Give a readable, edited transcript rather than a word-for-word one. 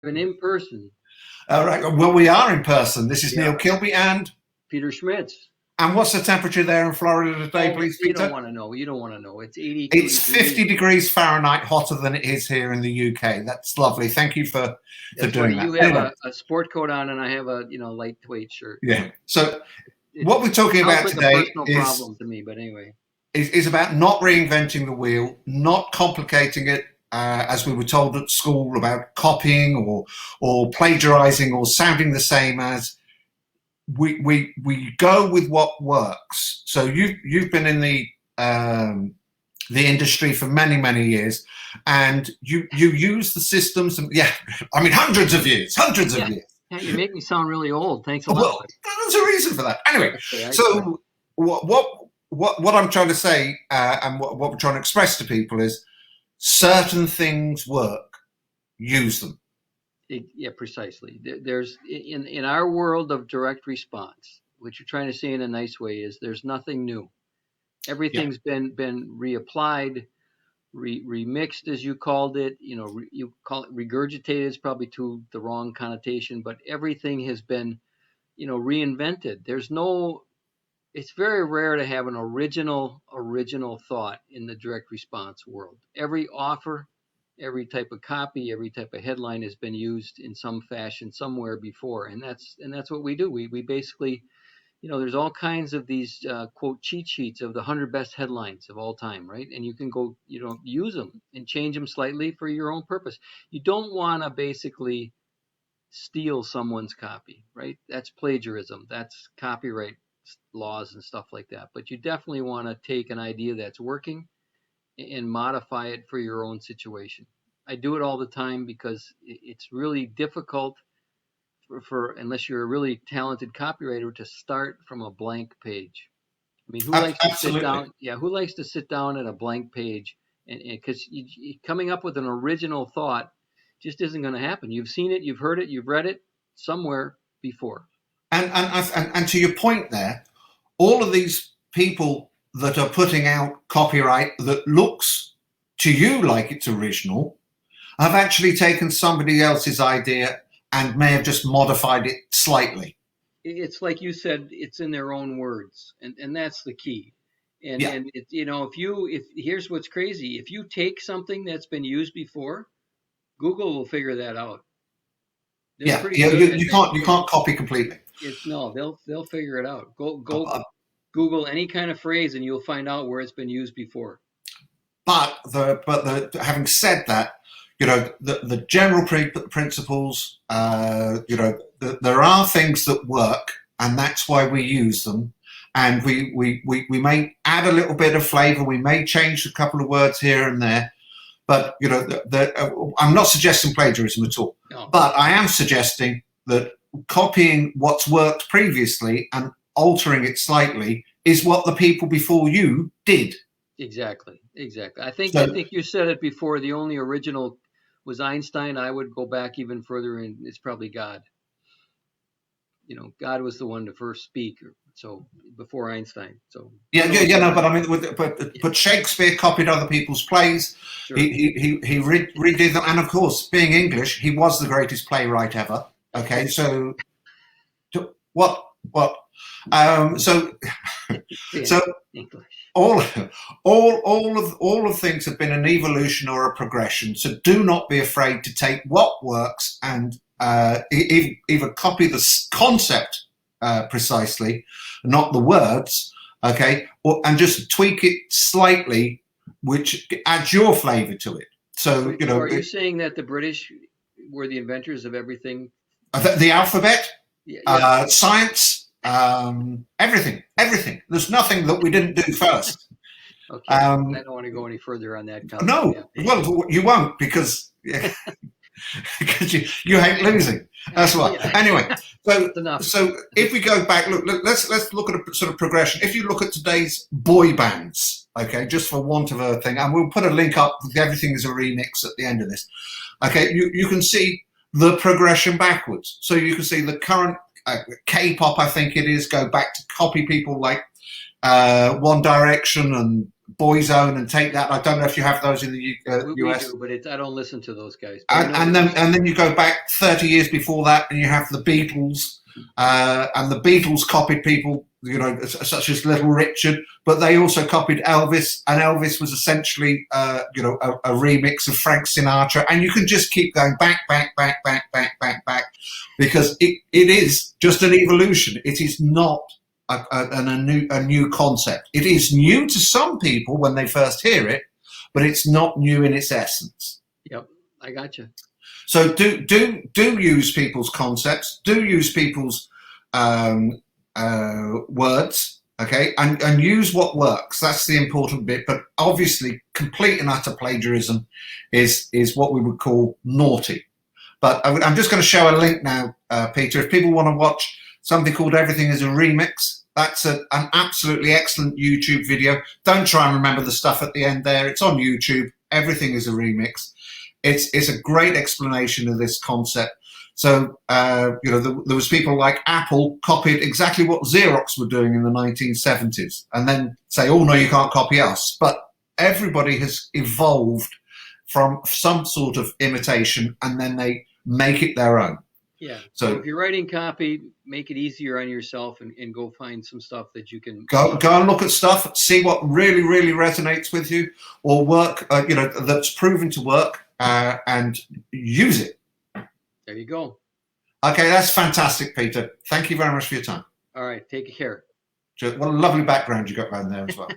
And in person, All right. Well, we are in person. This is yeah, Neil Kilbey, Peter Schmitz. and what's the temperature there in Florida today, Oh, please, you don't Peter? want to know. You don't want to know. It's 82 It's degrees. 50 degrees Fahrenheit hotter than it is here in the UK. That's lovely. Thank you for That's why doing that. you have Anyway, a sport coat on and I have a lightweight shirt. yeah. So It what we're talking sounds about like a today personal problem to me, but anyway. is about not reinventing the wheel, not complicating it, as we were told at school about copying or plagiarizing or sounding the same as. We go with what works. So you've been in the industry for many years, and you use the systems. And, yeah, I mean hundreds of years. Yeah, you make me sound really old. Thanks a lot. Well, there's a reason for that. Anyway, Okay, so what I'm trying to say, and what we're trying to express to people is certain things work. Use them. Yeah, precisely. There's in our world of direct response, what you're trying to say in a nice way is there's nothing new. Yeah, Everything's been reapplied, remixed, as you called it. You call it regurgitated is probably too the wrong connotation, but everything has been reinvented. There's no. It's very rare to have an original thought in the direct response world. Every offer, every type of copy, every type of headline has been used in some fashion somewhere before, and that's what we do. We basically, there's all kinds of these quote cheat sheets of the 100 best headlines of all time, right? And you can go, use them and change them slightly for your own purpose. You don't want to basically steal someone's copy, right? That's plagiarism. That's copyright laws and stuff like that. But you definitely want to take an idea that's working and modify it for your own situation. I do it all the time because it's really difficult for unless you're a really talented copywriter to start from a blank page. I mean, who likes to sit absolutely. down? Yeah, who likes to sit down at a blank page? And because coming up with an original thought just isn't going to happen. You've seen it, you've heard it, you've read it somewhere before. And to your point there, all of these people that are putting out copyright that looks to you like it's original have actually taken somebody else's idea and may have just modified it slightly. It's like you said, it's in their own words, and that's the key. And Yeah, and it, if here's what's crazy, if you take something that's been used before, Google will figure that out. They're yeah, pretty yeah. good You at can't copy completely. it's no, they'll figure it out. Uh, Go uh, Google any kind of phrase and you'll find out where it's been used before. but having said that, the general principles, there are things that work, and that's why we use them. And we may add a little bit of flavor. We may change a couple of words here and there. But I'm not suggesting plagiarism at all. No, But I am suggesting that copying what's worked previously and altering it slightly is what the people before you did. exactly. I So think you said it before. The only original was Einstein. I would go back even further, and it's probably God. God was the one to first speak, so before Einstein. So who knows no. But why? I mean, but Shakespeare copied other people's plays. Sure. He redid them, and of course, being English, he was the greatest playwright ever. Okay, so what? So so English. all all of things have been an evolution or a progression. So do not be afraid to take what works and either copy the concept precisely, not the words, okay, and just tweak it slightly, which adds your flavor to it. So So are you saying that the British were the inventors of everything? the alphabet, Yeah. science, everything. There's nothing that we didn't do first. Okay. I don't want to go any further on that concept. No, Yeah. well, you won't because because you hate losing. That's why. Yeah. Anyway, That's enough. so if we go back, let's look at a sort of progression. If you look at today's boy bands, okay, just for want of a thing, and we'll put a link up with everything as a remix at the end of this. Okay, you can see the progression backwards. So you can see the current K-pop, I think it is, go back to copy people like One Direction and Boyzone and take that. I don't know if you have those in the We US. do, but I don't listen to those guys. And then you go back 30 years before that, and you have the Beatles, and the Beatles copied people, such as Little Richard, but they also copied Elvis, and Elvis was essentially, a remix of Frank Sinatra, and you can just keep going back, because it is just an evolution. It is not a new concept. It is new to some people when they first hear it, but it's not new in its essence. Yep, I got you. So do use people's concepts, do use people's words, okay, and use what works. That's the important bit. But obviously, complete and utter plagiarism is what we would call naughty. But I'm just going to show a link now, Peter. If people want to watch something called "Everything Is a Remix," that's an absolutely excellent YouTube video. Don't try and remember the stuff at the end there. It's on YouTube. Everything is a remix. It's a great explanation of this concept. So, there was people like Apple copied exactly what Xerox were doing in the 1970s and then say, oh, no, you can't copy us. But everybody has evolved from some sort of imitation and then they make it their own. Yeah. So if you're writing copy, make it easier on yourself and go find some stuff that you can go and look at stuff, see what really, really resonates with you or work, that's proven to work. And use it. There you go. Okay, that's fantastic, Peter. Thank you very much for your time. All right, take care. What a lovely background you got around there as well.